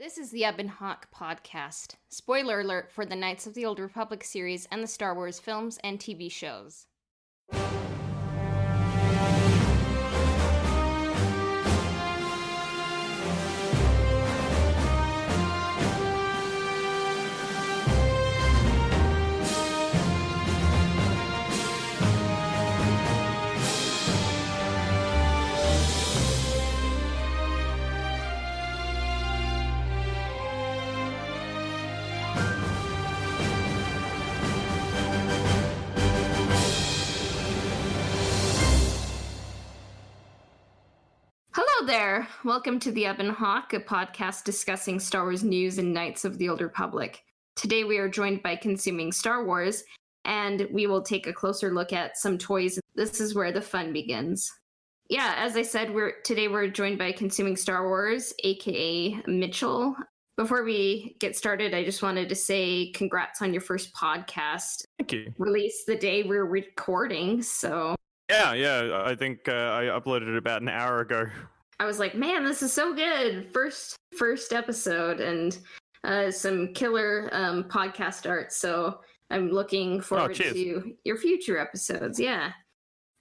This is the Ebon Hawk podcast. Spoiler alert for the Knights of the Old Republic series and the Star Wars films and TV shows. Hello there! Welcome to the Ebon Hawk, a podcast discussing Star Wars news and Knights of the Old Republic. Today we are joined by Consuming Star Wars, and we will take a closer look at some toys. This is where the fun begins. Yeah, as I said, today we're joined by Consuming Star Wars, aka Mitchell. Before we get started, I just wanted to say congrats on your first podcast. Thank you. Released the day we're recording, so... Yeah. I think I uploaded it about an hour ago. I was like, man, this is so good. First episode and some killer podcast art. So I'm looking forward to your future episodes. Yeah.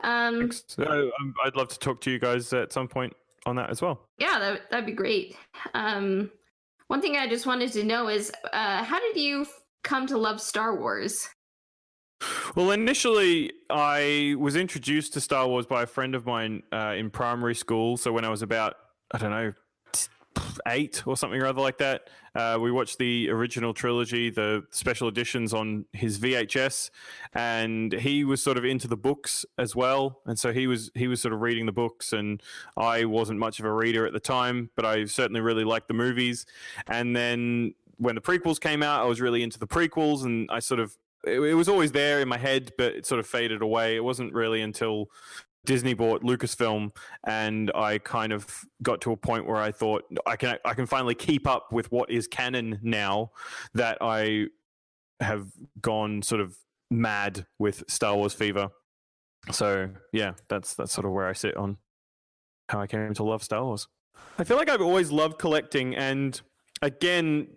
Thanks. I'd love to talk to you guys at some point on that as well. Yeah, that'd be great. One thing I just wanted to know is how did you come to love Star Wars? Well, initially, I was introduced to Star Wars by a friend of mine in primary school. So when I was about, 8 or something or other like that, we watched the original trilogy, the special editions on his VHS, and he was sort of into the books as well. And so he was sort of reading the books, and I wasn't much of a reader at the time, but I certainly really liked the movies. And then when the prequels came out, I was really into the prequels, and it was always there in my head, but it sort of faded away. It wasn't really until Disney bought Lucasfilm, and I kind of got to a point where I thought I can finally keep up with what is canon now, that I have gone sort of mad with Star Wars fever. So yeah, that's sort of where I sit on how I came to love Star Wars. I feel like I've always loved collecting, and again,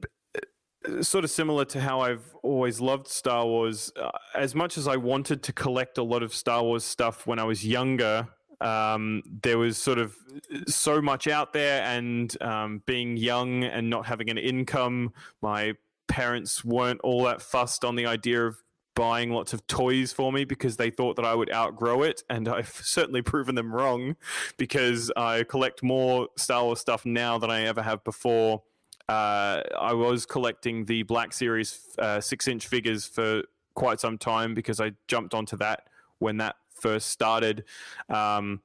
sort of similar to how I've always loved Star Wars, as much as I wanted to collect a lot of Star Wars stuff when I was younger, there was sort of so much out there, and being young and not having an income, my parents weren't all that fussed on the idea of buying lots of toys for me because they thought that I would outgrow it, and I've certainly proven them wrong, because I collect more Star Wars stuff now than I ever have before. I was collecting the Black Series 6-inch figures for quite some time because I jumped onto that when that first started. I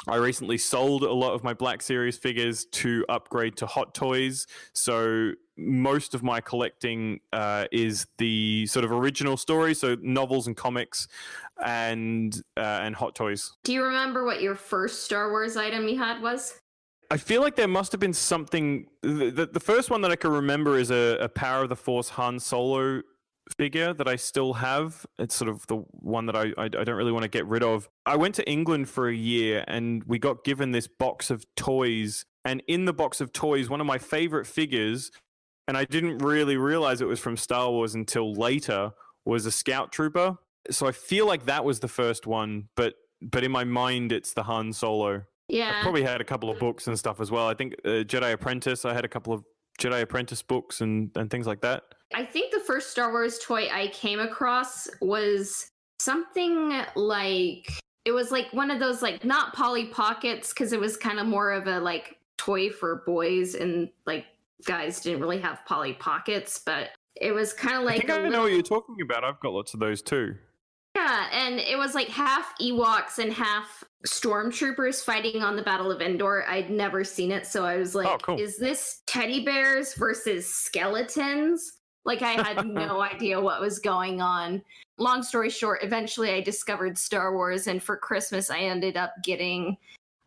recently sold a lot of my Black Series figures to upgrade to Hot Toys. So most of my collecting is the sort of original story, so novels and comics and Hot Toys. Do you remember what your first Star Wars item you had was? I feel like there must have been something. The first one that I can remember is a Power of the Force Han Solo figure that I still have. It's sort of the one that I don't really want to get rid of. I went to England for a year, and we got given this box of toys. And in the box of toys, one of my favorite figures, and I didn't really realize it was from Star Wars until later, was a Scout Trooper. So I feel like that was the first one, but in my mind, it's the Han Solo. Yeah. I probably had a couple of books and stuff as well. I think Jedi Apprentice, I had a couple of Jedi Apprentice books and things like that. I think the first Star Wars toy I came across was something like, it was like one of those, like, not Polly Pockets, because it was kind of more of a like toy for boys, and like guys didn't really have Polly Pockets, but it was kind of like... I think I know what you're talking about. I've got lots of those too. Yeah, and it was like half Ewoks and half stormtroopers fighting on the Battle of Endor. I'd never seen it, so I was like, oh, cool. Is this teddy bears versus skeletons? Like, I had no idea what was going on. Long story short, eventually I discovered Star Wars, and for Christmas I ended up getting...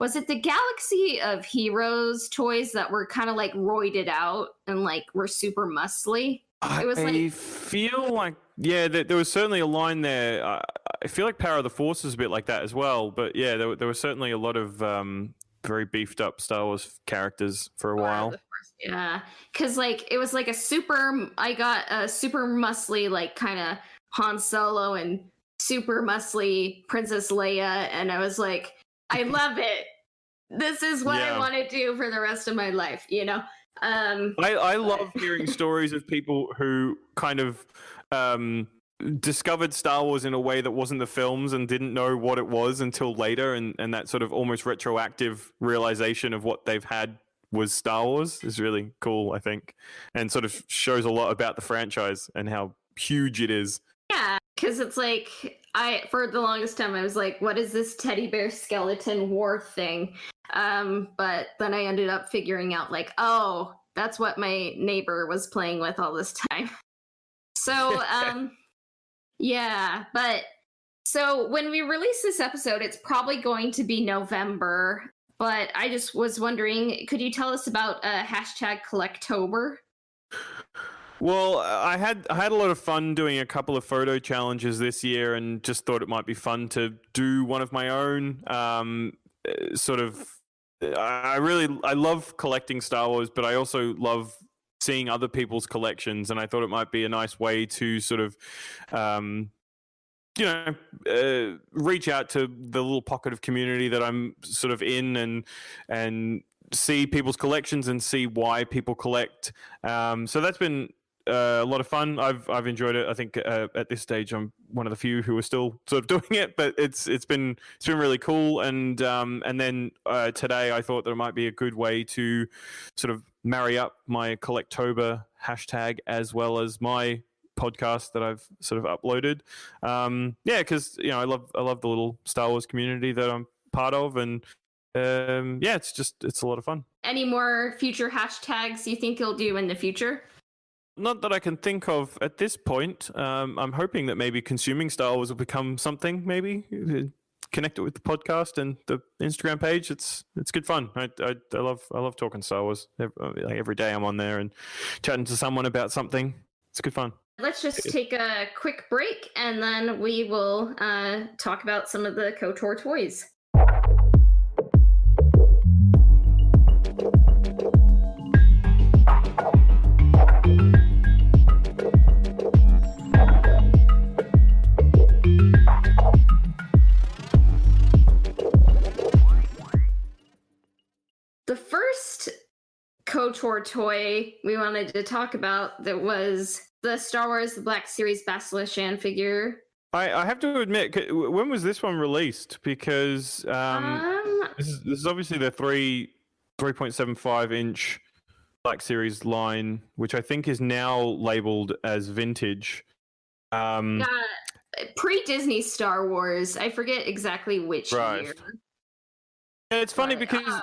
Was it the Galaxy of Heroes toys that were kind of like roided out and like were super muscly? It was I feel like, yeah, there was certainly a line there. I feel like Power of the Force is a bit like that as well. But yeah, there was certainly a lot of very beefed up Star Wars characters for a while. Yeah, because like it was like I got a super muscly like kind of Han Solo and super muscly Princess Leia, and I was like, I love it. This is what I Yeah. want to do for the rest of my life, you know. I love hearing stories of people who kind of discovered Star Wars in a way that wasn't the films and didn't know what it was until later, and that sort of almost retroactive realization of what they've had was Star Wars is really cool, I think, and sort of shows a lot about the franchise and how huge it is. Yeah, because it's like for the longest time I was like, what is this teddy bear skeleton war thing? But then I ended up figuring out like, oh, that's what my neighbor was playing with all this time. So yeah, but so when we release this episode, it's probably going to be November. But I just was wondering, could you tell us about hashtag Collectober? Well, I had a lot of fun doing a couple of photo challenges this year, and just thought it might be fun to do one of my own. Sort of, I love collecting Star Wars, but I also love seeing other people's collections, and I thought it might be a nice way to sort of, reach out to the little pocket of community that I'm sort of in, and see people's collections and see why people collect. So that's been a lot of fun. I've enjoyed it. I think at this stage I'm one of the few who are still sort of doing it, but it's been really cool. And then today I thought that it might be a good way to sort of marry up my Collectober hashtag as well as my podcast that I've sort of uploaded. Because I love the little Star Wars community that I'm part of, and it's a lot of fun. Any more future hashtags you think you'll do in the future? Not that I can think of at this point. I'm hoping that maybe consuming Star Wars will become something. Maybe connect it with the podcast and the Instagram page. It's good fun. I love talking Star Wars. Every day I'm on there and chatting to someone about something. It's good fun. Let's just take a quick break, and then we will talk about some of the KOTOR toys. The first KOTOR toy we wanted to talk about that was the Star Wars The Black Series Bastila Shan figure. I have to admit, when was this one released? Because this is obviously the 3.75 inch Black Series line, which I think is now labeled as vintage. Pre-Disney Star Wars. I forget exactly which year. Yeah, it's funny because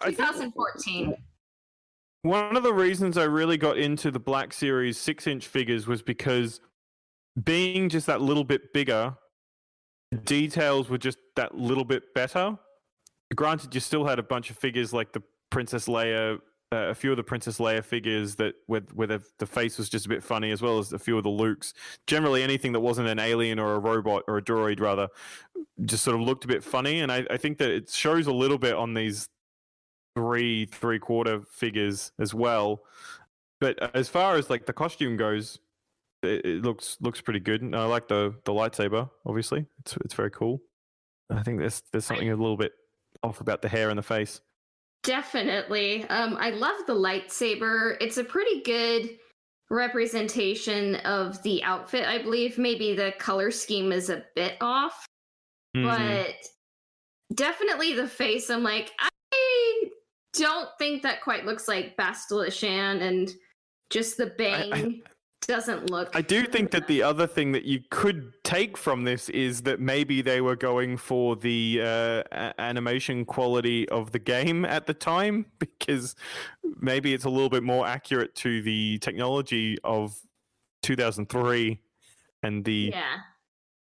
2014. One of the reasons I really got into the Black Series 6-inch figures was because being just that little bit bigger, the details were just that little bit better. Granted, you still had a bunch of figures like the Princess Leia, a few of the Princess Leia figures that where the face was just a bit funny, as well as a few of the Lukes. Generally, anything that wasn't an alien or a robot or a droid, rather, just sort of looked a bit funny. And I think that it shows a little bit on these three-quarter figures as well. But as far as like the costume goes, it looks pretty good. And I like the lightsaber. Obviously, it's very cool. I think there's something a little bit off about the hair and the face. Definitely. I love the lightsaber. It's a pretty good representation of the outfit, I believe. Maybe the color scheme is a bit off, but definitely the face. I'm like, I don't think that quite looks like Bastila Shan, and just the bang doesn't look. I do think that the other thing that you could take from this is that maybe they were going for the animation quality of the game at the time, because maybe it's a little bit more accurate to the technology of 2003 and the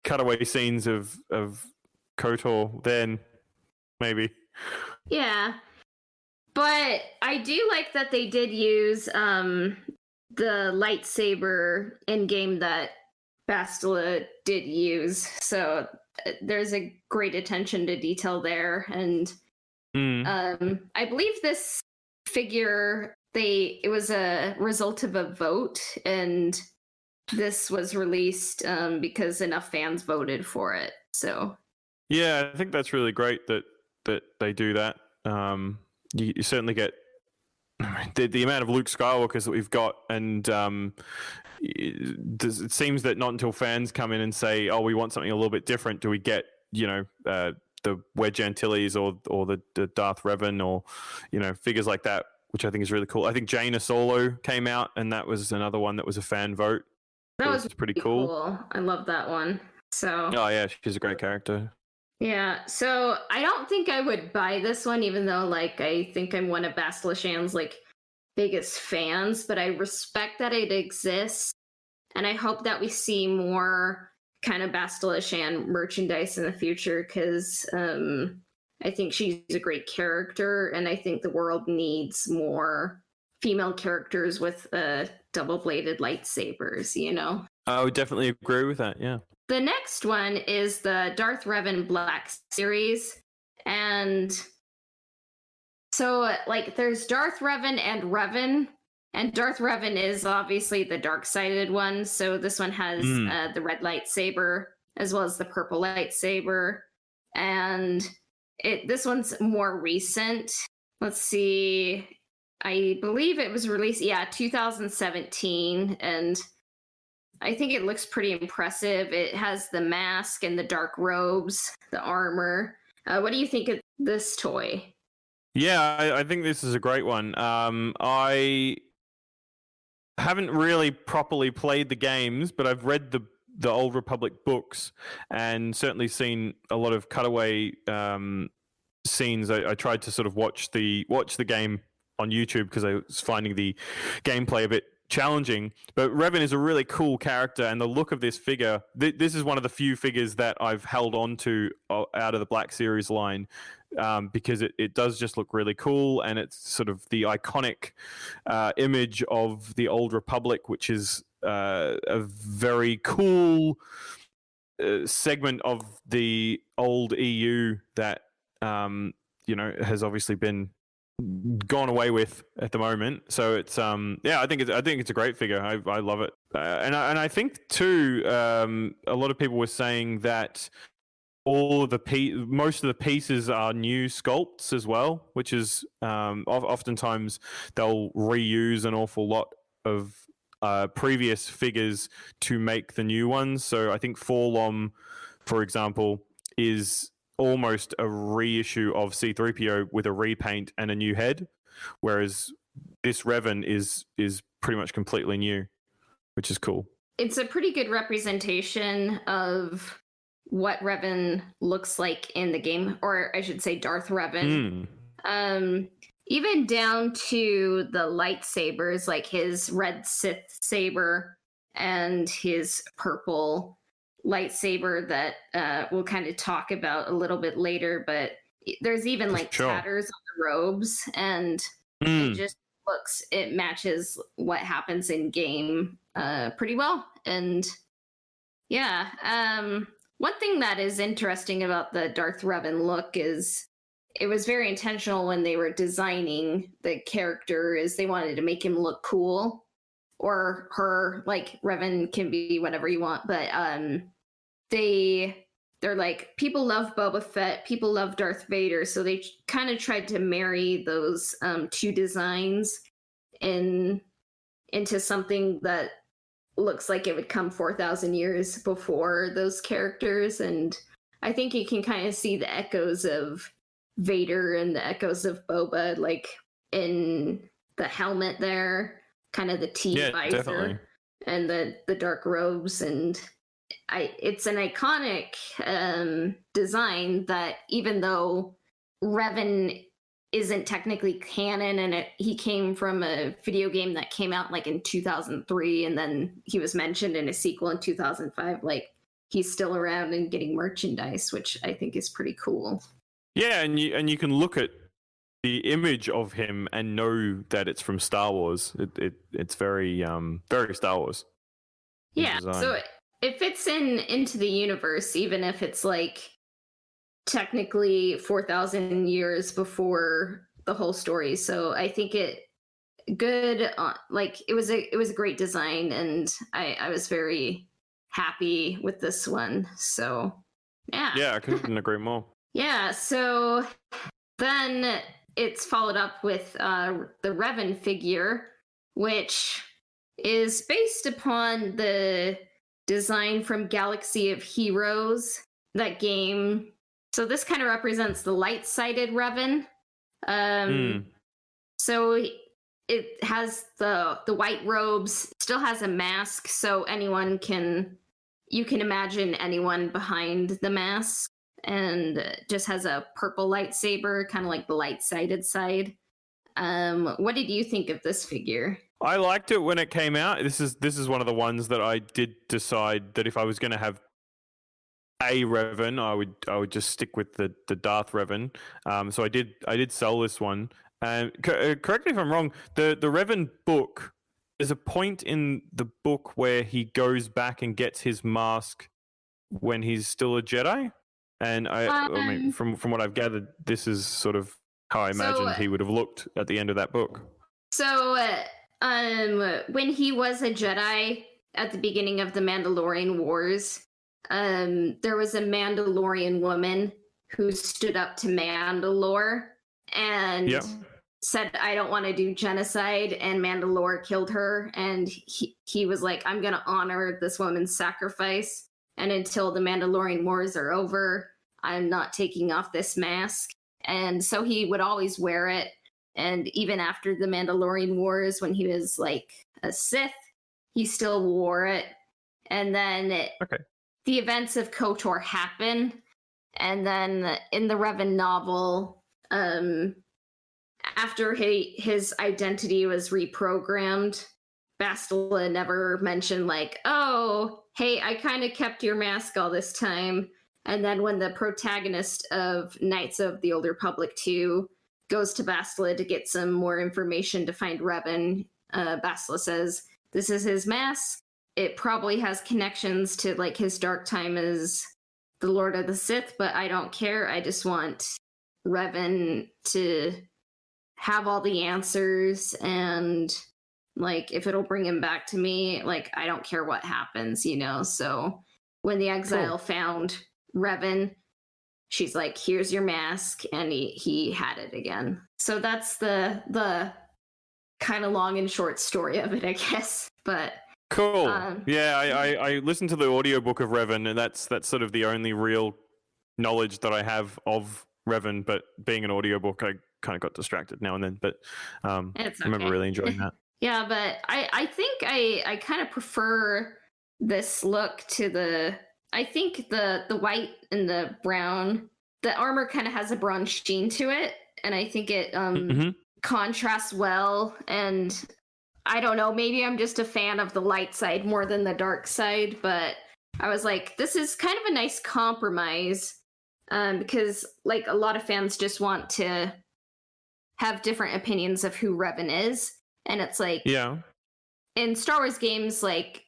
cutaway scenes of KOTOR then, maybe. Yeah. But I do like that they did use the lightsaber in game that Bastila did use. So there's a great attention to detail there. And I believe this figure it was a result of a vote, and this was released because enough fans voted for it. So yeah, I think that's really great that they do that. You certainly get the amount of Luke Skywalkers that we've got, and it seems that not until fans come in and say, "Oh, we want something a little bit different," do we get the Wedge Antilles or the Darth Revan or figures like that, which I think is really cool. I think Jaina Solo came out, and that was another one that was a fan vote. that was pretty cool. I love that one. So oh yeah, she's a great character. Yeah, so I don't think I would buy this one, even though like I think I'm one of Bastila Shan's like biggest fans, but I respect that it exists, and I hope that we see more kind of Bastila Shan merchandise in the future, because I think she's a great character, and I think the world needs more female characters with double-bladed lightsabers, I would definitely agree with that, yeah. The next one is the Darth Revan Black series. And so, like, there's Darth Revan and Darth Revan is obviously the dark-sided one. So this one has the red lightsaber as well as the purple lightsaber. And this one's more recent. Let's see. I believe it was released, 2017. And I think it looks pretty impressive. It has the mask and the dark robes, the armor. What do you think of this toy? Yeah, I think this is a great one. I haven't really properly played the games, but I've read the Old Republic books and certainly seen a lot of cutaway scenes. I tried to sort of watch the game on YouTube because I was finding the gameplay a bit challenging, but Revan is a really cool character, and the look of this figure, this is one of the few figures that I've held on to out of the Black Series line, because it does just look really cool, and it's sort of the iconic image of the Old Republic, which is a very cool segment of the old EU that has obviously been gone away with at the moment. So it's I think it's a great figure. I love it, and I think too a lot of people were saying that most of the pieces are new sculpts as well, which is oftentimes they'll reuse an awful lot of previous figures to make the new ones. So I think Forlom, for example, is almost a reissue of C-3PO with a repaint and a new head, whereas this Revan is pretty much completely new, which is cool. It's a pretty good representation of what Revan looks like in the game, or I should say Darth Revan. Even down to the lightsabers, like his red Sith saber and his purple lightsaber that we'll kind of talk about a little bit later, but there's even like tatters on the robes, and it matches what happens in game pretty well. And one thing that is interesting about the Darth Revan look is it was very intentional when they were designing the character, is they wanted to make him look cool, or her, like Revan can be whatever you want, but they're like, people love Boba Fett, people love Darth Vader, so they kind of tried to marry those two designs into something that looks like it would come 4,000 years before those characters. And I think you can kind of see the echoes of Vader and the echoes of Boba, like in the helmet there, kind of the visor, definitely. And the dark robes. And it's an iconic design that, even though Revan isn't technically canon, and he came from a video game that came out like in 2003, and then he was mentioned in a sequel in 2005, like he's still around and getting merchandise, which I think is pretty cool. Yeah, and you can look at the image of him and know that it's from Star Wars. It's very very Star Wars. Yeah, so it fits into the universe, even if it's like technically 4,000 years before the whole story. So I think it good. Like it was a great design, and I was very happy with this one. So yeah. Yeah, I couldn't agree more. Yeah. So then it's followed up with the Revan figure, which is based upon the design from Galaxy of Heroes, that game. So this kind of represents the light-sided Revan. So it has the white robes, still has a mask, so you can imagine anyone behind the mask, and just has a purple lightsaber, kind of like the light-sided side. What did you think of this figure? I liked it when it came out. This is one of the ones that I did decide that if I was going to have a Revan, I would just stick with the Darth Revan. So I did sell this one. And correct me if I'm wrong. The Revan book. There's a point in the book where he goes back and gets his mask when he's still a Jedi. And I mean, from what I've gathered, this is sort of how I imagined he would have looked at the end of that book. So, when he was a Jedi at the beginning of the Mandalorian Wars, there was a Mandalorian woman who stood up to Mandalore and said, "I don't want to do genocide," and Mandalore killed her. And he was like, "I'm going to honor this woman's sacrifice. And until the Mandalorian Wars are over, I'm not taking off this mask." And so he would always wear it. And even after the Mandalorian Wars, when he was like a Sith, he still wore it. And then the events of KOTOR happen. And then in the Revan novel, after his identity was reprogrammed, Bastila never mentioned like, "Oh, hey, I kind of kept your mask all this time." And then when the protagonist of Knights of the Old Republic 2 goes to Bastila to get some more information to find Revan, Bastila says, "This is his mask. It probably has connections to like his dark time as the Lord of the Sith, but I don't care. I just want Revan to have all the answers, and like if it'll bring him back to me, like I don't care what happens, you know." So when the exile found Revan, she's like, "Here's your mask," and he had it again. So that's the kind of long and short story of it, I guess. But cool. I listened to the audiobook of Revan, and that's sort of the only real knowledge that I have of Revan. But being an audiobook, I kind of got distracted now and then. But I remember really enjoying that. Yeah, but I think I kind of prefer this look to I think the white and the brown, the armor kind of has a bronze sheen to it, and I think it contrasts well. And I don't know, maybe I'm just a fan of the light side more than the dark side, but I was like, this is kind of a nice compromise, because like a lot of fans just want to have different opinions of who Revan is. And it's like, in Star Wars games, like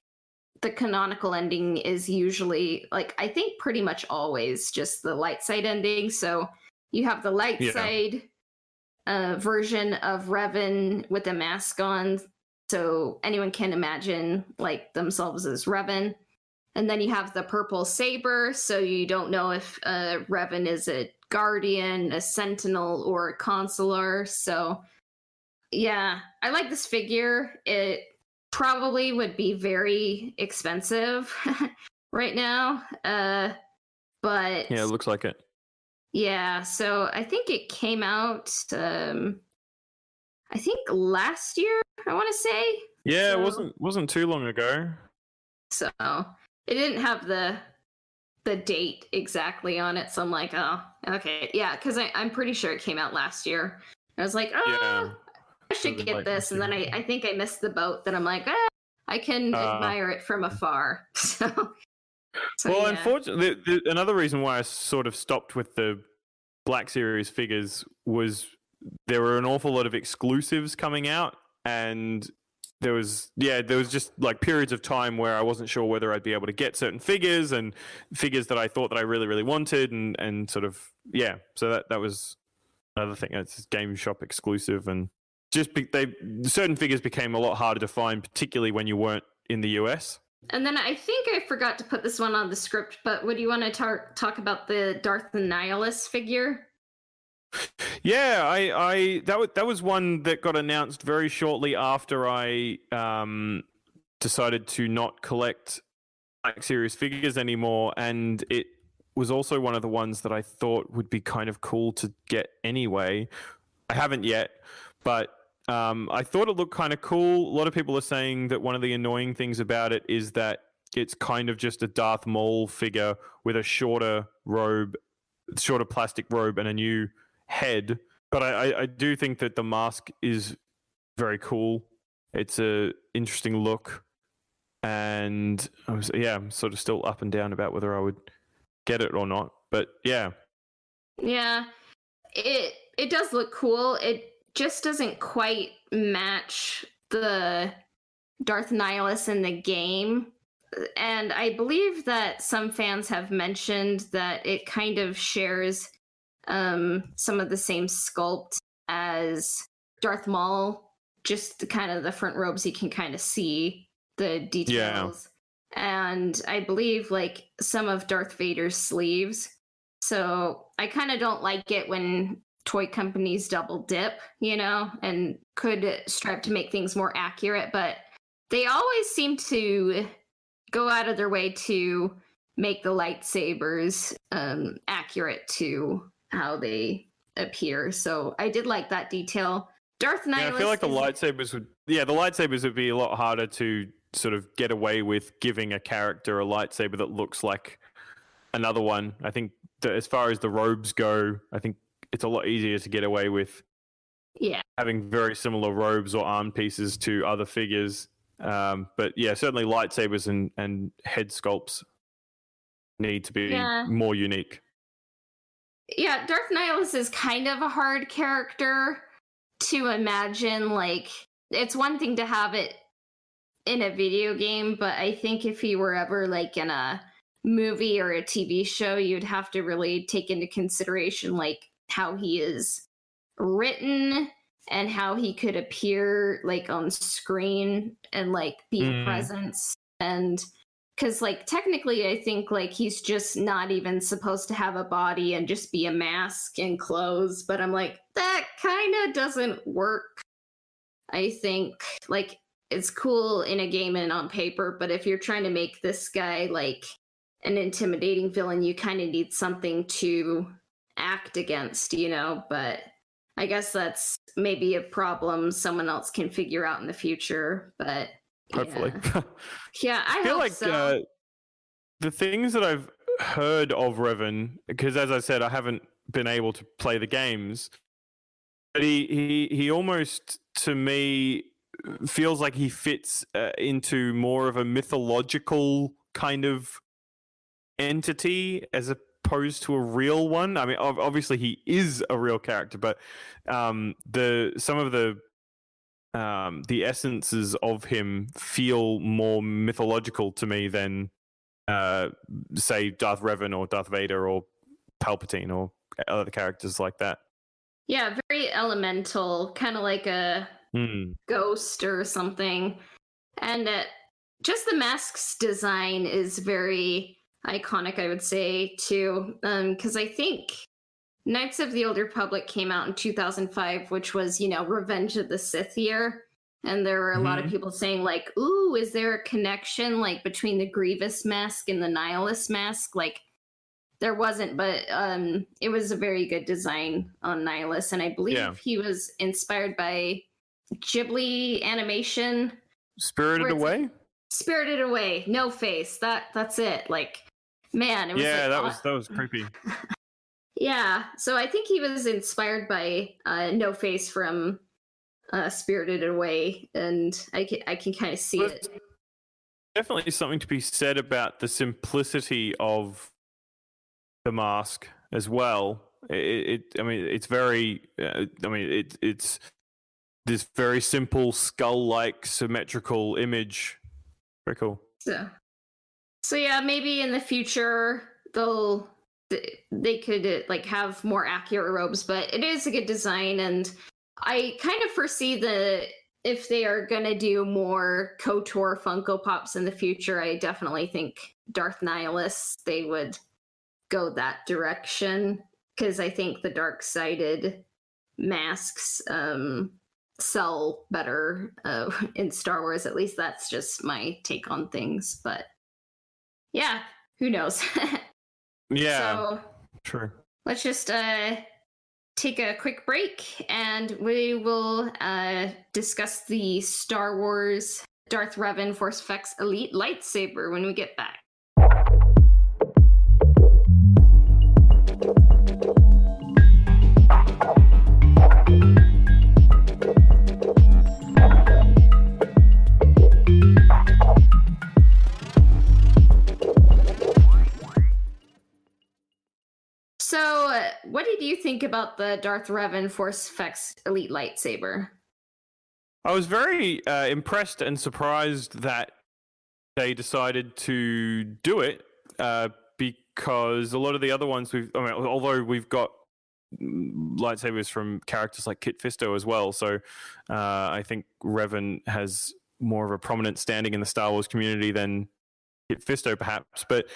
the canonical ending is usually like, I think pretty much always just the light side ending. So you have the light side version of Revan with a mask on, so anyone can imagine like themselves as Revan. And then you have the purple saber, so you don't know if Revan is a guardian, a sentinel, or a consular. So yeah, I like this figure. It probably would be very expensive right now, but yeah, it looks like it. Yeah, so I think it came out I think last year, I want to say. Yeah, so, it wasn't too long ago. So it didn't have the date exactly on it, so I'm like, oh, okay, yeah, because I'm pretty sure it came out last year. I was like, oh, I should get this, and then I think I missed the boat. That I'm like, I can admire it from afar. So well, unfortunately, another reason why I sort of stopped with the Black Series figures was there were an awful lot of exclusives coming out, and there was just like periods of time where I wasn't sure whether I'd be able to get certain figures and figures that I thought that I really, really wanted, and sort of, so that was another thing. It's Game Shop exclusive, and certain figures became a lot harder to find, particularly when you weren't in the US. And then I think I forgot to put this one on the script, but would you want to talk about the Darth Nihilus figure? Yeah, that was one that got announced very shortly after I decided to not collect Black Series figures anymore, and it was also one of the ones that I thought would be kind of cool to get anyway. I haven't yet, but I thought it looked kind of cool. A lot of people are saying that one of the annoying things about it is that it's kind of just a Darth Maul figure with a shorter plastic robe, and a new head. But I do think that the mask is very cool. It's a interesting look, and I'm sort of still up and down about whether I would get it or not. But yeah, it does look cool. It just doesn't quite match the Darth Nihilus in the game. And I believe that some fans have mentioned that it kind of shares some of the same sculpt as Darth Maul, just kind of the front robes you can kind of see the details. Yeah. And I believe like some of Darth Vader's sleeves. So I kind of don't like it when toy companies double dip, and could strive to make things more accurate, but they always seem to go out of their way to make the lightsabers accurate to how they appear. So I did like that detail. Darth Nihilus. Yeah, I feel like the lightsabers would be a lot harder to sort of get away with giving a character a lightsaber that looks like another one. I think that as far as the robes go, I think it's a lot easier to get away with having very similar robes or arm pieces to other figures. But yeah, certainly lightsabers and head sculpts need to be more unique. Yeah, Darth Nihilus is kind of a hard character to imagine. Like, it's one thing to have it in a video game, but I think if he were ever like in a movie or a TV show, you'd have to really take into consideration like how he is written and how he could appear like on screen and like be a presence. And because like technically I think like he's just not even supposed to have a body and just be a mask and clothes, but I'm like, that kind of doesn't work. I think like it's cool in a game and on paper, but if you're trying to make this guy like an intimidating villain, you kind of need something to act against, but I guess that's maybe a problem someone else can figure out in the future, but hopefully. Yeah, I feel hope like so. The things that I've heard of Revan, because as I said, I haven't been able to play the games, but he almost, to me, feels like he fits into more of a mythological kind of entity as opposed to a real one. I mean, obviously he is a real character, but some of the essences of him feel more mythological to me than say Darth Revan or Darth Vader or Palpatine or other characters like that. Yeah, very elemental, kind of like a ghost or something. And just the mask's design is very iconic, I would say, too. Because I think Knights of the Old Republic came out in 2005, which was, Revenge of the Sith year. And there were a lot of people saying, like, ooh, is there a connection, like, between the Grievous mask and the Nihilus mask? Like, there wasn't, but it was a very good design on Nihilus. And I believe he was inspired by Ghibli animation. Spirited Away? Spirited Away. No Face. That's it. Like, man. It was that was creepy. Yeah. So I think he was inspired by No Face from Spirited Away, and I can kind of see it. Definitely something to be said about the simplicity of the mask as well. It's very. It's this very simple skull-like symmetrical image. Very cool. So yeah, maybe in the future they could like have more accurate robes, but it is a good design, and I kind of foresee if they are going to do more KOTOR Funko Pops in the future, I definitely think Darth Nihilus, they would go that direction, because I think the dark-sided masks sell better in Star Wars. At least that's just my take on things. But yeah, who knows? Yeah, So true. let's just take a quick break, and we will discuss the Star Wars Darth Revan Force Effects Elite lightsaber when we get back. So, what did you think about the Darth Revan Force Effects Elite lightsaber? I was very impressed and surprised that they decided to do it because a lot of the other ones although we've got lightsabers from characters like Kit Fisto as well, so I think Revan has more of a prominent standing in the Star Wars community than Kit Fisto, perhaps. But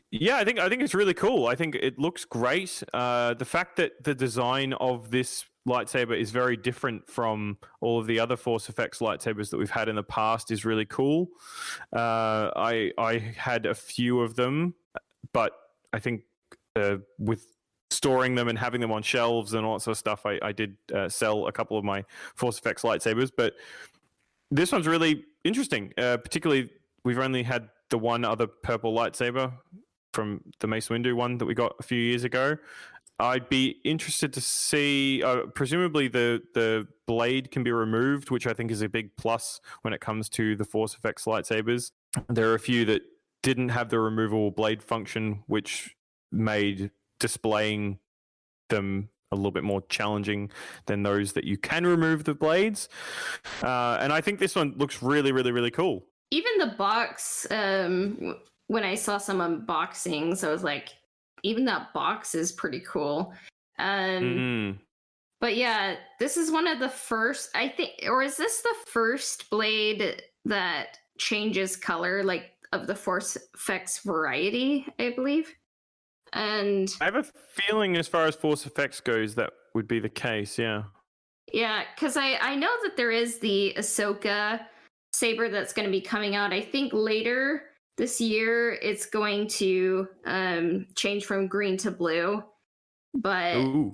yeah, I think it's really cool. I think it looks great. The fact that the design of this lightsaber is very different from all of the other Force Effects lightsabers that we've had in the past is really cool. I had a few of them, but I think with storing them and having them on shelves and all that sort of stuff, I did sell a couple of my Force Effects lightsabers. But this one's really interesting. Particularly, we've only had the one other purple lightsaber from the Mace Windu one that we got a few years ago. I'd be interested to see, presumably the blade can be removed, which I think is a big plus when it comes to the Force Effects lightsabers. There are a few that didn't have the removable blade function, which made displaying them a little bit more challenging than those that you can remove the blades. And I think this one looks really, really, really cool. Even the box, when I saw some unboxings, I was like, even that box is pretty cool. But yeah, this is one of the first, I think, or is this the first blade that changes color, like of the Force Effects variety, I believe? And I have a feeling as far as Force Effects goes, that would be the case, yeah. Yeah, because I know that there is the Ahsoka saber that's going to be coming out. I think later this year it's going to change from green to blue. But Ooh.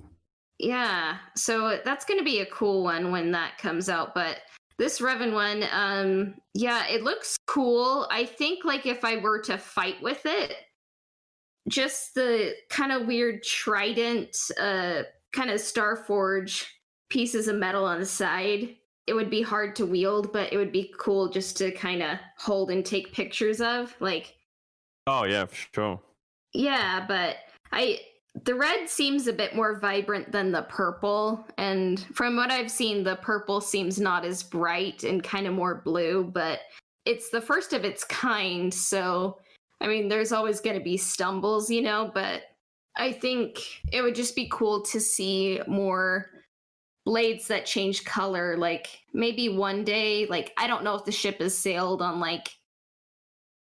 yeah, so that's going to be a cool one when that comes out. But this Revan one, yeah, it looks cool. I think like if I were to fight with it, just the kind of weird trident, kind of Starforge pieces of metal on the side, it would be hard to wield, but it would be cool just to kind of hold and take pictures of. Like, oh yeah, for sure. Yeah, but the red seems a bit more vibrant than the purple, and from what I've seen, the purple seems not as bright and kind of more blue, but it's the first of its kind, so I mean, there's always going to be stumbles, you know, but I think it would just be cool to see more blades that change color. Like maybe one day, like I don't know if the ship has sailed on like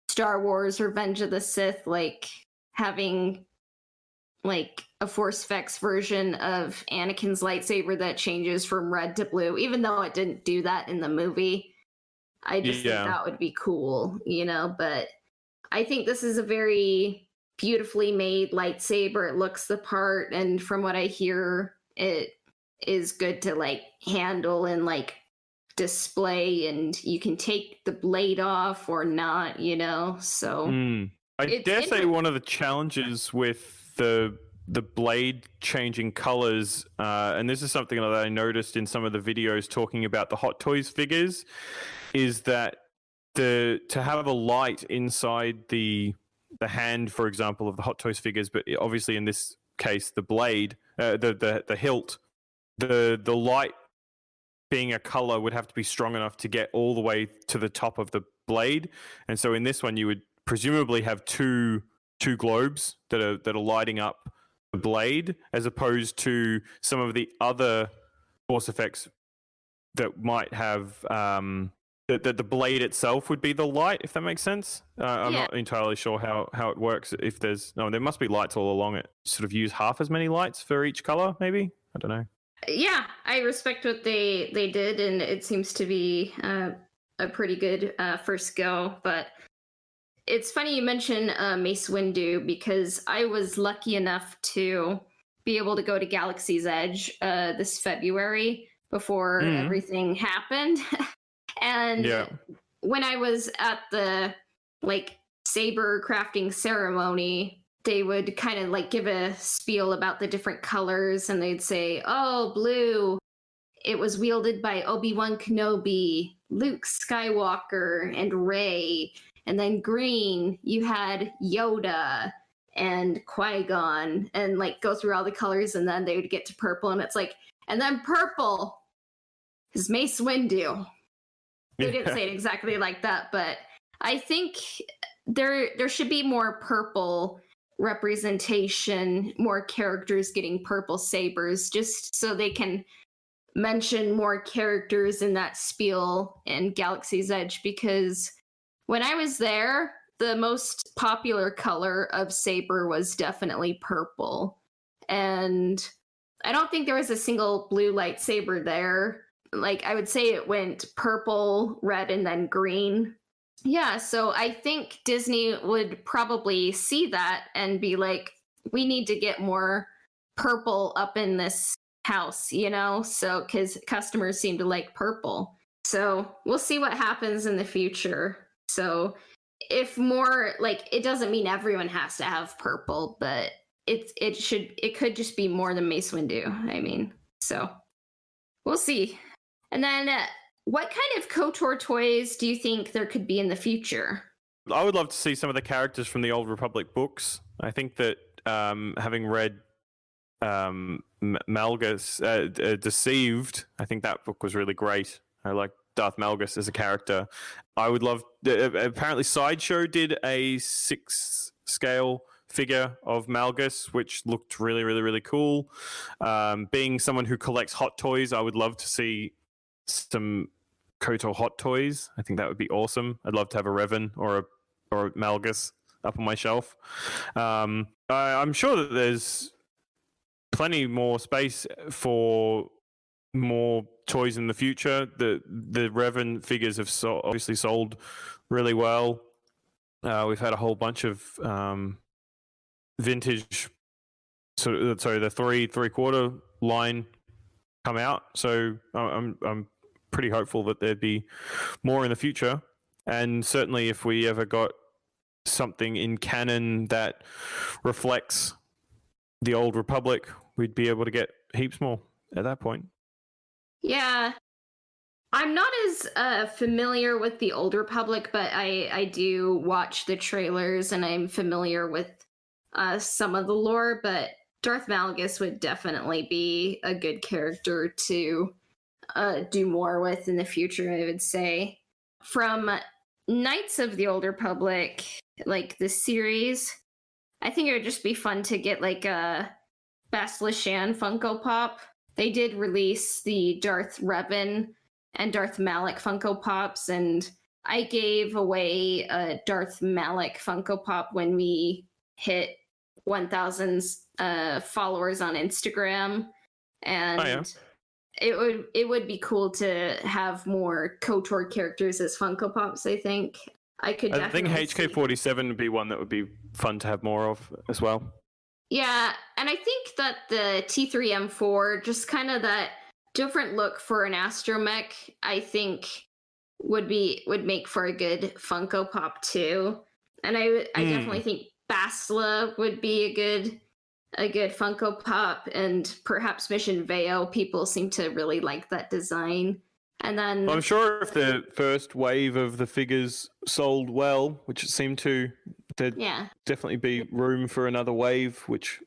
Star Wars or Revenge of the Sith, like having like a Force Effects version of Anakin's lightsaber that changes from red to blue, even though it didn't do that in the movie. I just think that would be cool, you know, but I think this is a very beautifully made lightsaber. It looks the part, and from what I hear, it is good to like handle and like display, and you can take the blade off or not, you know. So I dare say one of the challenges with the blade changing colors, and this is something that I noticed in some of the videos talking about the Hot Toys figures, is that to have a light inside the hand, for example, of the Hot Toys figures, but obviously in this case the blade, the hilt, the light being a color would have to be strong enough to get all the way to the top of the blade. And so in this one you would presumably have two globes that are lighting up blade, as opposed to some of the other force effects that might have the blade itself would be the light, if that makes sense. I'm not entirely sure how it works. If there must be lights all along it. Sort of use half as many lights for each color, maybe. I don't know. Yeah, I respect what they did, and it seems to be a pretty good first go. But it's funny you mention Mace Windu, because I was lucky enough to be able to go to Galaxy's Edge this February before everything happened. And when I was at the saber crafting ceremony, they would kind of give a spiel about the different colors, and they'd say, oh, blue, it was wielded by Obi-Wan Kenobi, Luke Skywalker, and Rey. And then green, you had Yoda and Qui-Gon, and go through all the colors, and then they would get to purple, and it's and then purple is Mace Windu. They didn't say it exactly like that, but I think there should be more purple representation, more characters getting purple sabers, just so they can mention more characters in that spiel in Galaxy's Edge, because when I was there, the most popular color of saber was definitely purple. And I don't think there was a single blue lightsaber there. I would say it went purple, red, and then green. Yeah, so I think Disney would probably see that and be we need to get more purple up in this house, so because customers seem to like purple. So we'll see what happens in the future. So if more, it doesn't mean everyone has to have purple, but it could just be more than Mace Windu, I mean. So we'll see. And then what kind of KOTOR toys do you think there could be in the future? I would love to see some of the characters from the Old Republic books. I think that having read Malgus Deceived, I think that book was really great. I like Darth Malgus as a character. I would love... apparently Sideshow did a 6-scale figure of Malgus, which looked really, really, really cool. Being someone who collects hot toys, I would love to see some KOTOR hot toys. I think that would be awesome. I'd love to have a Revan or a Malgus up on my shelf. I'm sure that there's plenty more space for more toys in the future. The Revan figures have obviously sold really well. We've had a whole bunch of vintage, the 3/4 line come out. So I'm pretty hopeful that there'd be more in the future. And certainly if we ever got something in canon that reflects the Old Republic, we'd be able to get heaps more at that point. Yeah. I'm not as familiar with the Old Republic, but I do watch the trailers and I'm familiar with some of the lore, but Darth Malgus would definitely be a good character to do more with in the future, I would say. From Knights of the Old Republic, the series, I think it would just be fun to get a Bastila Shan Funko Pop. They did release the Darth Revan and Darth Malak Funko Pops, and I gave away a Darth Malak Funko Pop when we hit 1,000 followers on Instagram, and it would be cool to have more KOTOR characters as Funko Pops. I think I think HK-47 would be one that would be fun to have more of as well. Yeah, and I think that the T3M4, just kind of that different look for an astromech, I think would make for a good Funko Pop too. And I definitely think Bastila would be a good Funko Pop, and perhaps Mission Veo. People seem to really like that design. And then I'm sure if the first wave of the figures sold well, which it seemed to, there'd definitely be room for another wave, which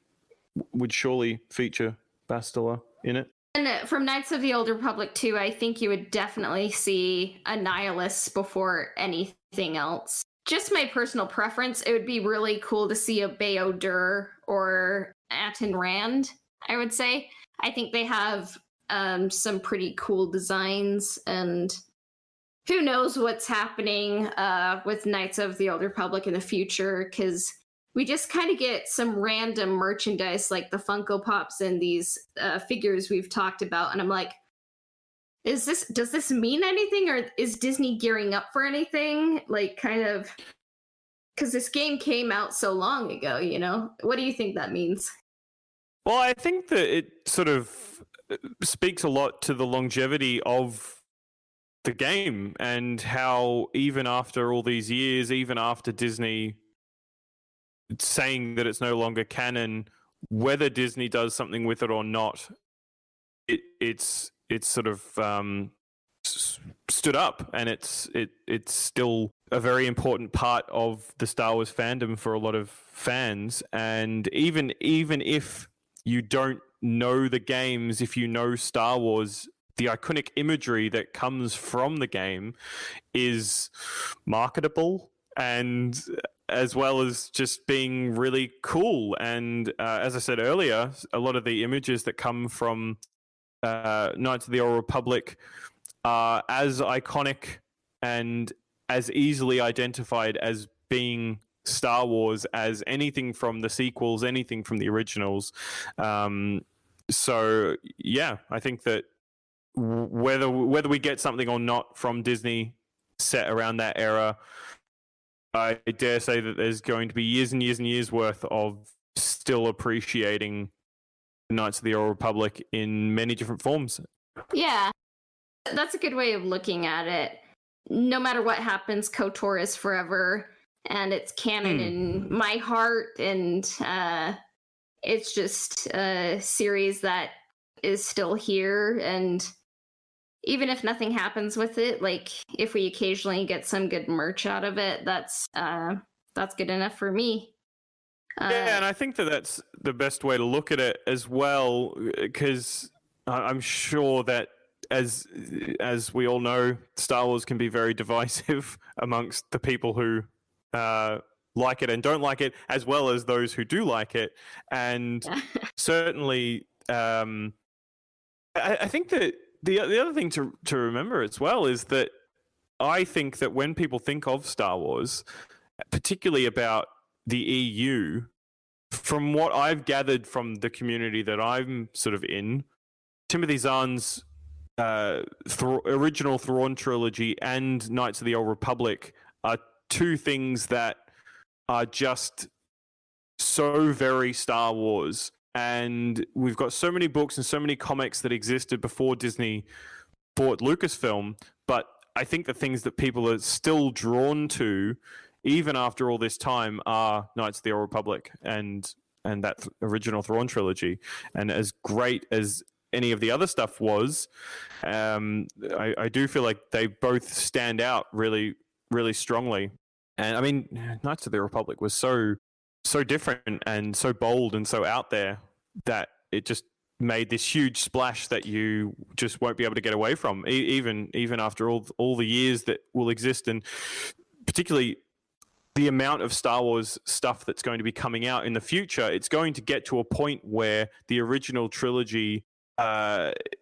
would surely feature Bastila in it. And from Knights of the Old Republic 2, I think you would definitely see a Nihilus before anything else. Just my personal preference, it would be really cool to see a Bao-Dur or Ayn Rand, I would say. I think they have some pretty cool designs, and who knows what's happening with Knights of the Old Republic in the future, because we just kind of get some random merchandise like the Funko Pops and these figures we've talked about, and I'm like, does this mean anything, or is Disney gearing up for anything? Like, kind of, because this game came out so long ago, you know? What do you think that means? Well, I think that it sort of speaks a lot to the longevity of the game and how even after all these years, even after Disney saying that it's no longer canon, whether Disney does something with it or not, it's sort of stood up, and it's still a very important part of the Star Wars fandom for a lot of fans. And even if you don't know the games, if you know Star Wars, the iconic imagery that comes from the game is marketable, and as well as just being really cool. And as I said earlier, a lot of the images that come from Knights of the Old Republic are as iconic and as easily identified as being Star Wars as anything from the sequels, anything from the originals. So yeah, I think that whether we get something or not from Disney set around that era, I dare say that there's going to be years and years and years worth of still appreciating Knights of the Old Republic in many different forms. Yeah, that's a good way of looking at it. No matter what happens, KOTOR is forever, and it's canon in my heart, and it's just a series that is still here. And even if nothing happens with it, like if we occasionally get some good merch out of it, that's good enough for me. Yeah, and I think that that's the best way to look at it as well, because I'm sure that as we all know, Star Wars can be very divisive amongst the people who like it and don't like it, as well as those who do like it. And certainly, I think that the other thing to remember as well is that I think that when people think of Star Wars, particularly about the EU, from what I've gathered from the community that I'm sort of in, Timothy Zahn's original Thrawn trilogy and Knights of the Old Republic are two things that are just so very Star Wars. And we've got so many books and so many comics that existed before Disney bought Lucasfilm, but I think the things that people are still drawn to, even after all this time, are Knights of the Old Republic and that original Thrawn trilogy. And as great as any of the other stuff was, I do feel like they both stand out really, really strongly. And I mean, Knights of the Republic was so different and so bold and so out there that it just made this huge splash that you just won't be able to get away from, even after all the years that will exist, and particularly the amount of Star Wars stuff that's going to be coming out in the future. It's going to get to a point where the original trilogy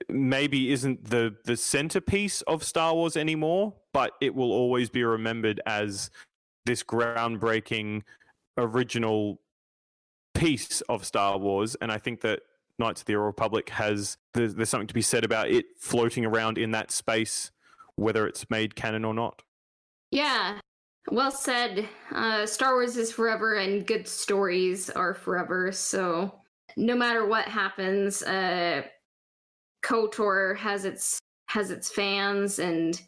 maybe isn't the centerpiece of Star Wars anymore, but it will always be remembered as this groundbreaking original piece of Star Wars. And I think that Knights of the Old Republic there's something to be said about it floating around in that space, whether it's made canon or not. Yeah. Well said. Star Wars is forever, and good stories are forever. So no matter what happens, KOTOR has its fans, and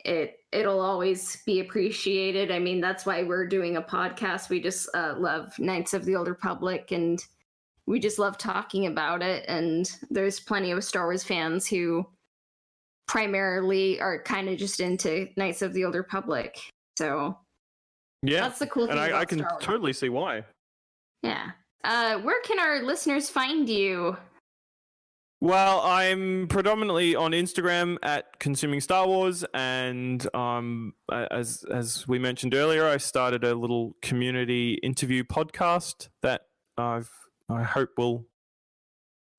it'll always be appreciated. I mean, that's why we're doing a podcast. We just love Knights of the Old Republic, and we just love talking about it. And there's plenty of Star Wars fans who primarily are kind of just into Knights of the Old Republic. So yeah, that's the cool thing. And I can totally see why. Yeah. Where can our listeners find you? Well, I'm predominantly on Instagram at Consuming Star Wars, and as we mentioned earlier, I started a little community interview podcast that I've I hope will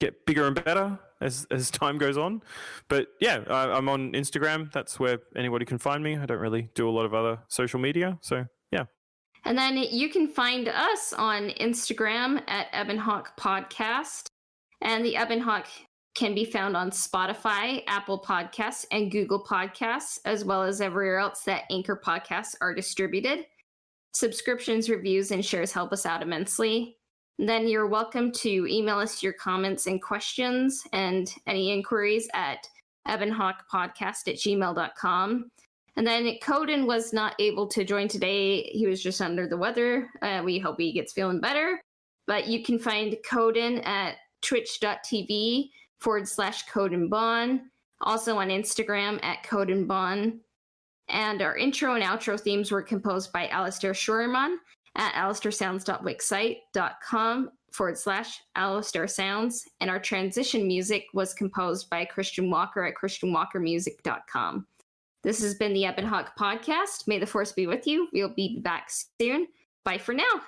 get bigger and better as time goes on. But yeah, I'm on Instagram. That's where anybody can find me. I don't really do a lot of other social media. So yeah. And then you can find us on Instagram at Ebonhawk Podcast. And the Ebonhawk can be found on Spotify, Apple Podcasts, and Google Podcasts, as well as everywhere else that Anchor Podcasts are distributed. Subscriptions, reviews, and shares help us out immensely. Then you're welcome to email us your comments and questions and any inquiries at ebonhawkpodcast@gmail.com. And then Coden was not able to join today. He was just under the weather. We hope he gets feeling better. But you can find Coden at twitch.tv/CodenBon. Also on Instagram at CodenBon. And our intro and outro themes were composed by Alistair Schurman at alistairsounds.wixsite.com/Alistair Sounds. And our transition music was composed by Christian Walker at christianwalkermusic.com. This has been the Ebonhawk Podcast. May the force be with you. We'll be back soon. Bye for now.